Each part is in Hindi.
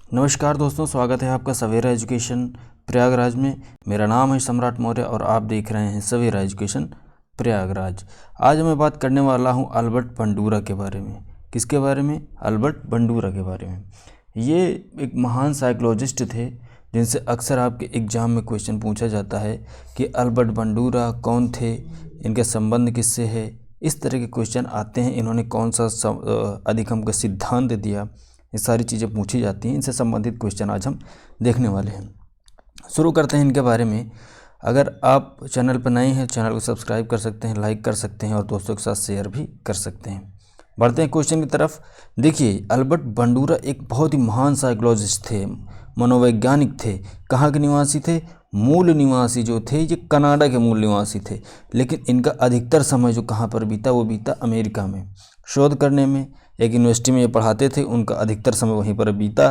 नमस्कार दोस्तों, स्वागत है आपका सवेरा एजुकेशन प्रयागराज में। मेरा नाम है सम्राट मौर्य और आप देख रहे हैं सवेरा एजुकेशन प्रयागराज। आज मैं बात करने वाला हूं अल्बर्ट बंडूरा के बारे में। किसके बारे में? अल्बर्ट बंडूरा के बारे में। ये एक महान साइकोलॉजिस्ट थे जिनसे अक्सर आपके एग्ज़ाम में क्वेश्चन पूछा जाता है कि अल्बर्ट बंडूरा कौन थे, इनके संबंध किससे है। इस तरह के क्वेश्चन आते हैं। इन्होंने कौन सा अधिगम का सिद्धांत दिया, ये सारी चीज़ें पूछी जाती हैं। इनसे संबंधित क्वेश्चन आज हम देखने वाले हैं। शुरू करते हैं इनके बारे में। अगर आप चैनल पर नए हैं, चैनल को सब्सक्राइब कर सकते हैं, लाइक कर सकते हैं और दोस्तों के साथ शेयर भी कर सकते हैं। बढ़ते हैं क्वेश्चन की तरफ। देखिए, अल्बर्ट बंडूरा एक बहुत ही महान साइकोलॉजिस्ट थे, मनोवैज्ञानिक थे। कहाँ के निवासी थे? मूल निवासी जो थे ये कनाडा के मूल निवासी थे, लेकिन इनका अधिकतर समय जो कहाँ पर बीता, वो बीता अमेरिका में शोध करने में। एक यूनिवर्सिटी में ये पढ़ाते थे, उनका अधिकतर समय वहीं पर बीता।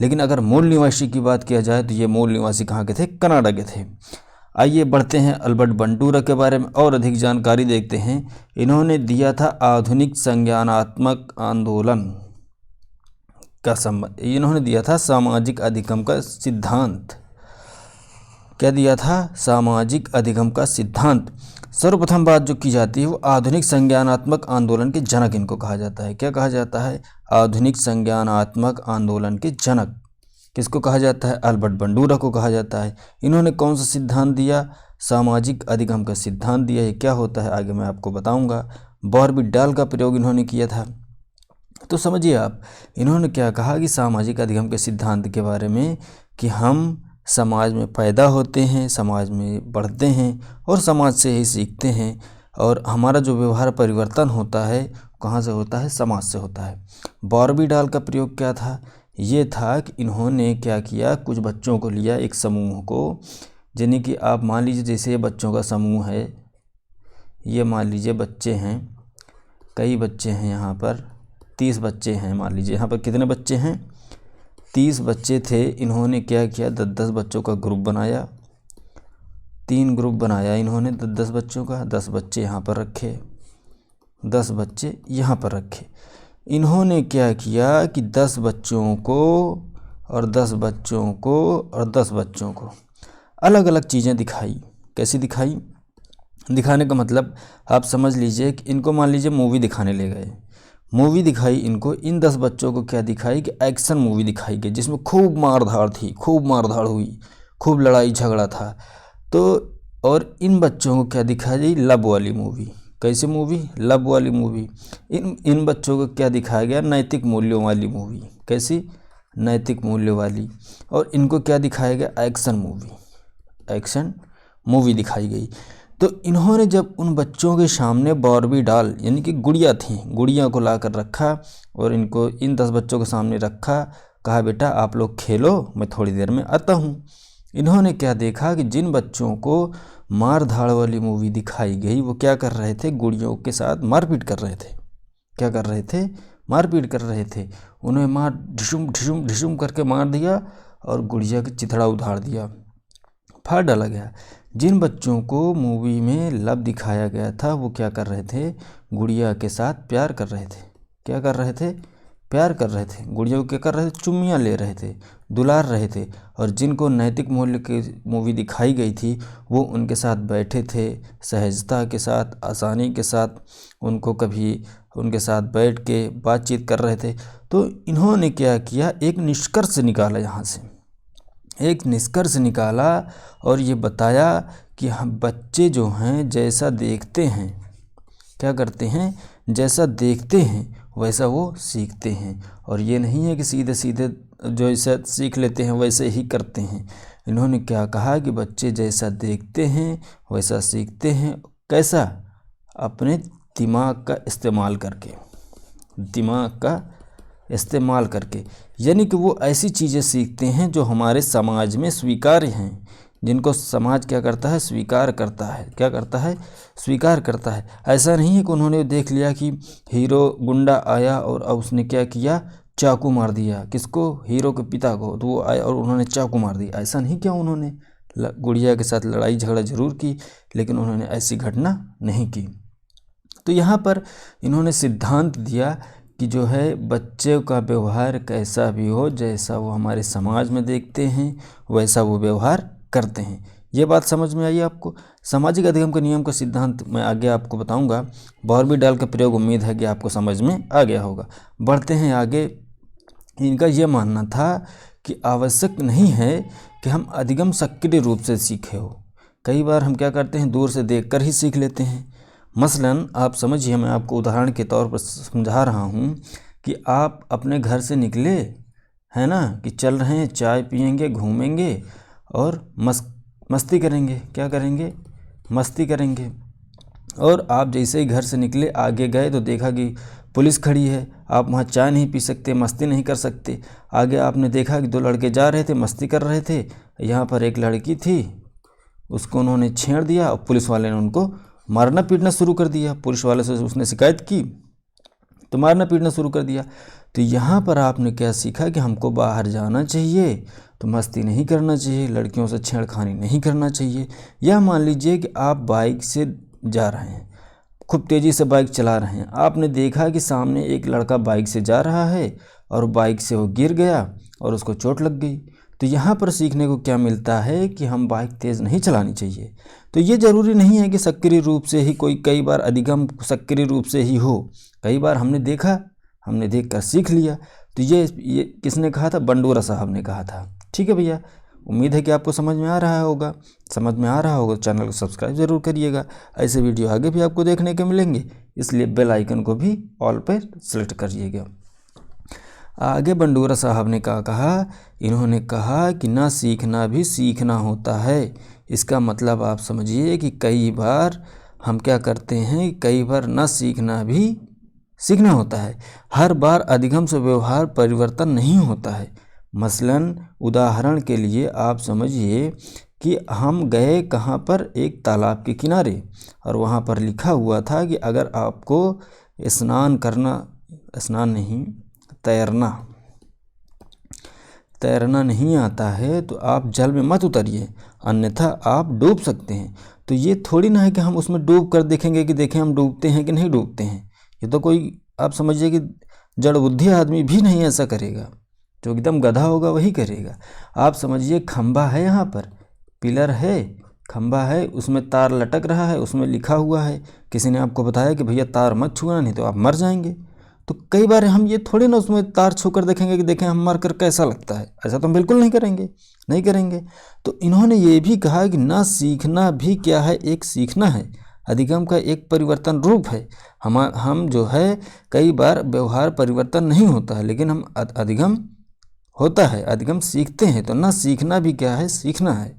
लेकिन अगर मूल निवासी की बात किया जाए तो ये मूल निवासी कहाँ के थे? कनाडा के थे। आइए बढ़ते हैं अल्बर्ट बंडूरा के बारे में और अधिक जानकारी देखते हैं। इन्होंने दिया था आधुनिक संज्ञानात्मक आंदोलन का संबंध। इन्होंने दिया था सामाजिक अधिगम का सिद्धांत। क्या दिया था? सामाजिक अधिगम का सिद्धांत। सर्वप्रथम बात जो की जाती है वो आधुनिक संज्ञानात्मक आंदोलन के जनक इनको कहा जाता है। क्या कहा जाता है? आधुनिक संज्ञानात्मक आंदोलन के जनक किसको कहा जाता है? अल्बर्ट बंडूरा को कहा जाता है। इन्होंने कौन सा सिद्धांत दिया? सामाजिक अधिगम का सिद्धांत दिया। ये क्या होता है आगे मैं आपको बताऊंगा। बॉर्बिडाल का प्रयोग इन्होंने किया था। तो समझिए आप, इन्होंने क्या कहा कि सामाजिक अधिगम के सिद्धांत के बारे में कि हम समाज में पैदा होते हैं, समाज में बढ़ते हैं और समाज से ही सीखते हैं, और हमारा जो व्यवहार परिवर्तन होता है कहाँ से होता है? समाज से होता है। बॉर्बिडाल का प्रयोग क्या था? ये था कि इन्होंने क्या किया, कुछ बच्चों को लिया, एक समूह को, यानी कि आप मान लीजिए जैसे ये बच्चों का समूह है, ये मान लीजिए बच्चे हैं, कई बच्चे हैं, यहाँ पर 30 बच्चे हैं। मान लीजिए यहाँ पर कितने बच्चे हैं? 30 बच्चे थे। इन्होंने क्या किया, 10-10 बच्चों का ग्रुप बनाया, 3 ग्रुप बनाया इन्होंने 10-10 बच्चों का। 10 बच्चे यहाँ पर रखे, 10 बच्चे यहाँ पर रखे। इन्होंने क्या किया कि 10 बच्चों को और 10 बच्चों को और 10 बच्चों को अलग अलग चीज़ें दिखाई। कैसी दिखाई? दिखाने का मतलब आप समझ लीजिए कि इनको मान लीजिए मूवी दिखाने ले गए, मूवी दिखाई इनको। इन 10 बच्चों को क्या दिखाई कि एक्शन मूवी दिखाई गई, जिसमें खूब मारधाड़ थी, खूब मारधाड़ हुई, खूब लड़ाई झगड़ा था। तो और इन बच्चों को क्या दिखाई? लव वाली मूवी। कैसी मूवी? लव वाली मूवी। इन बच्चों को क्या दिखाया गया? नैतिक मूल्यों वाली मूवी। कैसी? नैतिक मूल्यों वाली। और इनको क्या दिखाया गया? Action movie. एक्शन मूवी दिखाई गई। तो इन्होंने जब उन बच्चों के सामने बॉर्बिडाल यानी कि गुड़िया थी, गुड़िया को लाकर रखा और इनको इन 10 बच्चों के सामने रखा, कहा बेटा आप लोग खेलो, मैं थोड़ी देर में आता हूँ। इन्होंने क्या देखा कि जिन बच्चों को मार धाड़ वाली मूवी दिखाई गई वो क्या कर रहे थे? गुड़ियों के साथ मारपीट कर रहे थे। क्या कर रहे थे? मारपीट कर रहे थे। उन्हें मार ढिशुम ढिशुम ढिशुम करके मार दिया और गुड़िया का चिथड़ा उधार दिया, फाड़ डाला गया। जिन बच्चों को मूवी में लव दिखाया गया था वो क्या कर रहे थे? गुड़िया के साथ प्यार कर रहे थे। क्या कर रहे थे? प्यार कर रहे थे। गुड़िया को क्या कर रहे थे? चुम्मियाँ ले रहे थे, दुलार रहे थे। और जिनको नैतिक मूल्य की मूवी दिखाई गई थी वो उनके साथ बैठे थे, सहजता के साथ, आसानी के साथ, उनको कभी उनके साथ बैठ के बातचीत कर रहे थे। तो इन्होंने क्या किया, एक निष्कर्ष निकाला, यहाँ से एक निष्कर्ष निकाला और ये बताया कि हम बच्चे जो हैं जैसा देखते हैं, क्या करते हैं? जैसा देखते हैं वैसा वो सीखते हैं। और ये नहीं है कि सीधे सीधे जो ऐसा सीख लेते हैं वैसे ही करते हैं। इन्होंने क्या कहा कि बच्चे जैसा देखते हैं वैसा सीखते हैं। कैसा? अपने दिमाग का इस्तेमाल करके, दिमाग का इस्तेमाल करके। यानी कि वो ऐसी चीज़ें सीखते हैं जो हमारे समाज में स्वीकार्य हैं, जिनको समाज क्या करता है? स्वीकार करता है। क्या करता है? स्वीकार करता है। ऐसा नहीं है कि उन्होंने देख लिया कि हीरो गुंडा आया और अब उसने क्या किया? चाकू मार दिया। किसको? हीरो के पिता को। तो वो आए और उन्होंने चाकू मार दिया। ऐसा नहीं किया उन्होंने। गुड़िया के साथ लड़ाई झगड़ा जरूर की, लेकिन उन्होंने ऐसी घटना नहीं की। तो यहाँ पर इन्होंने सिद्धांत दिया कि जो है बच्चे का व्यवहार कैसा भी हो, जैसा वो हमारे समाज में देखते हैं वैसा वो व्यवहार करते हैं। ये बात समझ में आई आपको। सामाजिक अधिगम के नियम का सिद्धांत मैं आगे आपको बताऊंगा। बॉर्बीडाल का प्रयोग उम्मीद है कि आपको समझ में आ गया होगा। बढ़ते हैं आगे। इनका ये मानना था कि आवश्यक नहीं है कि हम अधिगम सक्रिय रूप से सीखे हो। कई बार हम क्या करते हैं, दूर से देखकर ही सीख लेते हैं। मसलन आप समझिए, मैं आपको उदाहरण के तौर पर समझा रहा हूँ कि आप अपने घर से निकले है ना, कि चल रहे हैं, चाय पियेंगे, घूमेंगे और मस्ती करेंगे। क्या करेंगे? मस्ती करेंगे। और आप जैसे ही घर से निकले, आगे गए तो देखा कि पुलिस खड़ी है। आप वहाँ चाय नहीं पी सकते, मस्ती नहीं कर सकते। आगे आपने देखा कि दो लड़के जा रहे थे, मस्ती कर रहे थे। यहाँ पर एक लड़की थी, उसको उन्होंने छेड़ दिया और पुलिस वाले ने उनको मारना पीटना शुरू कर दिया। पुलिस वाले से उसने शिकायत की तो मारना पीटना शुरू कर दिया। तो यहाँ पर आपने क्या सीखा कि हमको बाहर जाना चाहिए तो मस्ती नहीं करना चाहिए, लड़कियों से छेड़खानी नहीं करना चाहिए। या मान लीजिए कि आप बाइक से जा रहे हैं, खूब तेज़ी से बाइक चला रहे हैं, आपने देखा कि सामने एक लड़का बाइक से जा रहा है और बाइक से वो गिर गया और उसको चोट लग गई। तो यहाँ पर सीखने को क्या मिलता है कि हम बाइक तेज़ नहीं चलानी चाहिए। तो ये ज़रूरी नहीं है कि सक्रिय रूप से ही कोई, कई बार अधिगम सक्रिय रूप से ही हो। कई बार हमने देखा, हमने देखकर सीख लिया। तो ये किसने कहा था? बंडूरा साहब ने कहा था। ठीक है भैया, उम्मीद है कि आपको समझ में आ रहा होगा। समझ में आ रहा होगा तो चैनल को सब्सक्राइब ज़रूर करिएगा। ऐसे वीडियो आगे भी आपको देखने को मिलेंगे, इसलिए बेल आइकन को भी ऑल पर सेलेक्ट करिएगा। आगे बंडूरा साहब ने क्या कहा? इन्होंने कहा कि ना सीखना भी सीखना होता है। इसका मतलब आप समझिए कि कई बार हम क्या करते हैं, कई बार ना सीखना भी सीखना होता है। हर बार अधिगम से व्यवहार परिवर्तन नहीं होता है। मसलन उदाहरण के लिए आप समझिए कि हम गए कहाँ पर, एक तालाब के किनारे, और वहाँ पर लिखा हुआ था कि अगर आपको तैरना नहीं आता है तो आप जल में मत उतरिए, अन्यथा आप डूब सकते हैं। तो ये थोड़ी ना है कि हम उसमें डूब कर देखेंगे कि देखें हम डूबते हैं कि नहीं डूबते हैं। ये तो कोई, आप समझिए कि जड़ बुद्धि आदमी भी नहीं ऐसा करेगा, जो एकदम गधा होगा वही करेगा। आप समझिए खंभा है, यहाँ पर पिलर है, खंभा है, उसमें तार लटक रहा है, उसमें लिखा हुआ है, किसी ने आपको बताया कि भैया तार मत छूना नहीं तो आप मर जाएंगे। तो कई बार हम ये थोड़ी ना उसमें तार छू कर देखेंगे कि देखें हम मर कर कैसा लगता है। ऐसा तो हम बिल्कुल नहीं करेंगे। तो इन्होंने ये भी कहा कि ना सीखना भी क्या है, एक सीखना है, अधिगम का एक परिवर्तन रूप है। हम जो है कई बार व्यवहार परिवर्तन नहीं होता है, लेकिन हम अधिगम होता है, अधिगम सीखते हैं। तो ना सीखना भी क्या है, सीखना है।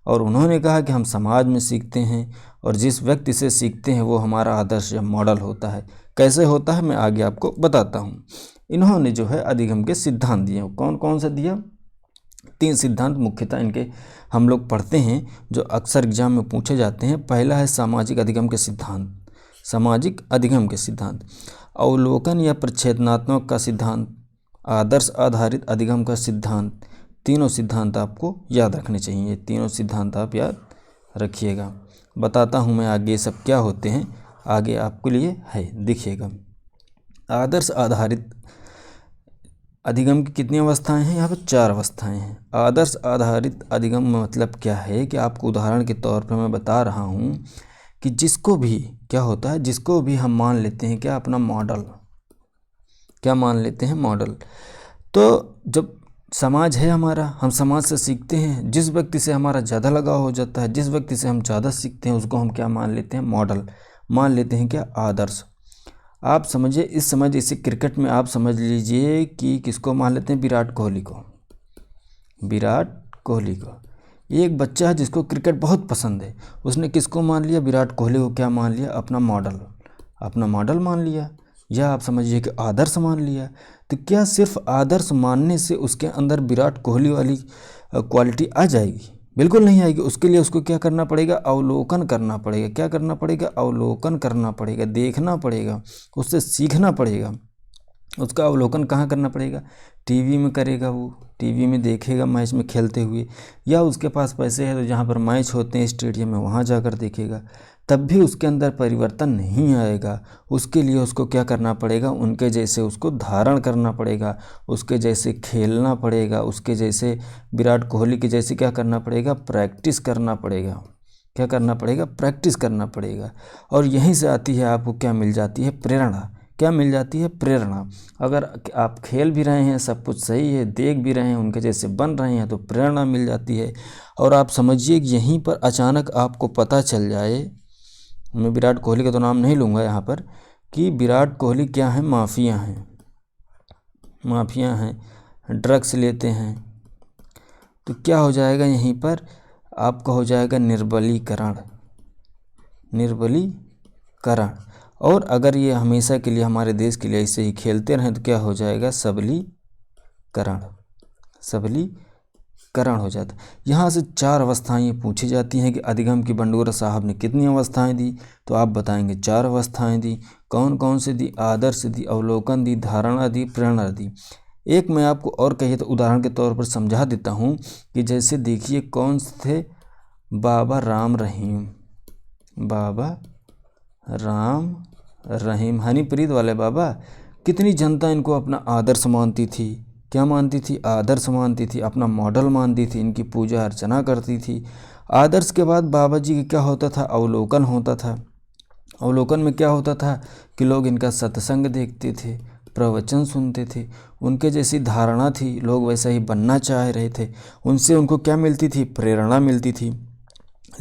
और उन्होंने कहा कि हम समाज में सीखते हैं और जिस व्यक्ति से सीखते हैं वो हमारा आदर्श या मॉडल होता है। कैसे होता है मैं आगे आपको बताता हूँ। इन्होंने जो है अधिगम के सिद्धांत दिए। कौन कौन से दिया? 3 सिद्धांत मुख्यतः इनके हम लोग पढ़ते हैं, जो अक्सर एग्जाम में पूछे जाते हैं। पहला है सामाजिक अधिगम के सिद्धांत, सामाजिक अधिगम के सिद्धांत, अवलोकन या प्रच्छेदनात्मक का सिद्धांत, आदर्श आधारित अधिगम का सिद्धांत। तीनों सिद्धांत आपको याद रखने चाहिए, तीनों सिद्धांत आप याद रखिएगा। बताता हूँ मैं आगे सब क्या होते हैं, आगे आपके लिए है, देखिएगा। आदर्श आधारित अधिगम की कितनी अवस्थाएं हैं? यहाँ पर 4 अवस्थाएं हैं। आदर्श आधारित अधिगम में मतलब क्या है कि आपको उदाहरण के तौर पर मैं बता रहा हूँ कि जिसको भी क्या होता है, जिसको भी हम मान लेते हैं क्या, अपना मॉडल, क्या मान लेते हैं? मॉडल। तो जब समाज है हमारा, हम समाज से सीखते हैं। जिस व्यक्ति से हमारा ज़्यादा लगाव हो जाता है, जिस व्यक्ति से हम ज़्यादा सीखते हैं, उसको हम क्या मान लेते हैं? मॉडल। मान लेते हैं क्या? आदर्श। आप समझिए इस समय जैसे क्रिकेट में आप समझ लीजिए कि किसको मान लेते हैं? विराट कोहली को। विराट कोहली को। एक बच्चा है जिसको क्रिकेट बहुत पसंद है, उसने किसको मान लिया? विराट कोहली को क्या मान लिया? अपना मॉडल, अपना मॉडल मान लिया, या आप समझिए कि आदर्श मान लिया। तो क्या सिर्फ आदर्श मानने से उसके अंदर विराट कोहली वाली क्वालिटी आ जाएगी? बिल्कुल नहीं आएगी। उसके लिए उसको क्या करना पड़ेगा? अवलोकन करना पड़ेगा। क्या करना पड़ेगा? अवलोकन करना पड़ेगा, देखना पड़ेगा, उससे सीखना पड़ेगा। उसका अवलोकन कहाँ करना पड़ेगा? टीवी में करेगा, वो टीवी में देखेगा मैच में खेलते हुए, या उसके पास पैसे है तो जहाँ पर मैच होते हैं स्टेडियम में वहाँ जाकर देखेगा। तब भी उसके अंदर परिवर्तन नहीं आएगा। उसके लिए उसको क्या करना पड़ेगा, उनके जैसे उसको धारण करना पड़ेगा, उसके जैसे खेलना पड़ेगा, उसके जैसे विराट कोहली के जैसे क्या करना पड़ेगा, प्रैक्टिस करना पड़ेगा। क्या करना पड़ेगा, प्रैक्टिस करना पड़ेगा। और यहीं से आती है आपको क्या मिल जाती है, प्रेरणा। क्या मिल जाती है, प्रेरणा। अगर आप खेल भी रहे हैं, सब कुछ सही है, देख भी रहे हैं, उनके जैसे बन रहे हैं, तो प्रेरणा मिल जाती है। और आप समझिए कि यहीं पर अचानक आपको पता चल जाए, मैं विराट कोहली का तो नाम नहीं लूँगा यहाँ पर, कि विराट कोहली क्या है, माफिया हैं, माफिया हैं, ड्रग्स लेते हैं, तो क्या हो जाएगा, यहीं पर आपका हो जाएगा निर्बलीकरण, निर्बलीकरण। और अगर ये हमेशा के लिए हमारे देश के लिए ऐसे ही खेलते रहें तो क्या हो जाएगा, सबलीकरण, सबलीकरण हो जाता। यहाँ से 4 अवस्थाएं ये पूछी जाती हैं कि अधिगम की बंडोरा साहब ने कितनी अवस्थाएं दी, तो आप बताएंगे 4 अवस्थाएं दी। कौन कौन सी दी, आदर्श दी, अवलोकन दी, धारणा दी, प्रेरणा दी। एक मैं आपको और कहिए तो उदाहरण के तौर पर समझा देता हूँ कि जैसे देखिए कौन से थे, बाबा राम रहीम, बाबा राम रहीम, हनीप्रीत वाले बाबा। कितनी जनता इनको अपना आदर्श मानती थी, क्या मानती थी, आदर्श मानती थी, अपना मॉडल मानती थी, इनकी पूजा अर्चना करती थी। आदर्श के बाद बाबा जी का क्या होता था, अवलोकन होता था। अवलोकन में क्या होता था कि लोग इनका सत्संग देखते थे, प्रवचन सुनते थे, उनके जैसी धारणा थी, लोग वैसा ही बनना चाह रहे थे, उनसे उनको क्या मिलती थी, प्रेरणा मिलती थी।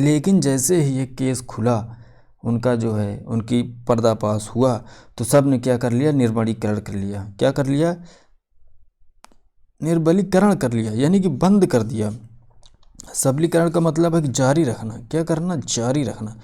लेकिन जैसे ही ये केस खुला, उनका जो है उनकी पर्दाफाश हुआ, तो सब ने क्या कर लिया, निर्बलीकरण कर लिया। क्या कर लिया, निर्बलीकरण कर लिया, यानी कि बंद कर दिया। सबलीकरण का मतलब है कि जारी रखना, क्या करना, जारी रखना।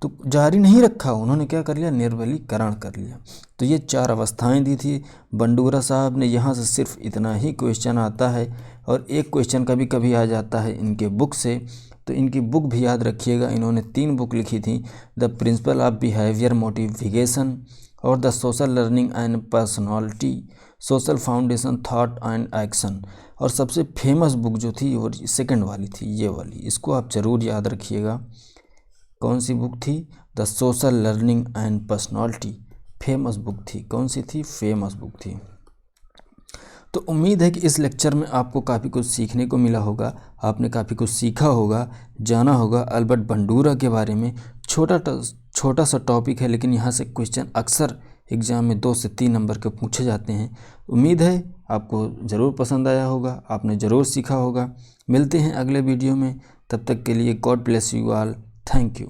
तो जारी नहीं रखा, उन्होंने क्या कर लिया, निर्बलीकरण कर लिया। तो ये 4 अवस्थाएं दी थी बंडूरा साहब ने। यहाँ से सिर्फ इतना ही क्वेश्चन आता है, और एक क्वेश्चन कभी कभी आ जाता है इनके बुक से। तो इनकी बुक भी याद रखिएगा, इन्होंने 3 बुक लिखी थी, the principle of behaviour motification और the social learning and personality, social foundation thought and action. और सबसे फेमस बुक जो थी वो सेकंड वाली थी, ये वाली, इसको आप ज़रूर याद रखिएगा। कौन सी बुक थी, the social learning and personality, famous book थी। कौन सी थी, फेमस बुक थी। तो उम्मीद है कि इस लेक्चर में आपको काफ़ी कुछ सीखने को मिला होगा, आपने काफ़ी कुछ सीखा होगा, जाना होगा अल्बर्ट बंडूरा के बारे में। छोटा सा टॉपिक है, लेकिन यहाँ से क्वेश्चन अक्सर एग्ज़ाम में 2 से 3 नंबर के पूछे जाते हैं। उम्मीद है आपको ज़रूर पसंद आया होगा, आपने ज़रूर सीखा होगा। मिलते हैं अगले वीडियो में, तब तक के लिए God bless you all, thank you.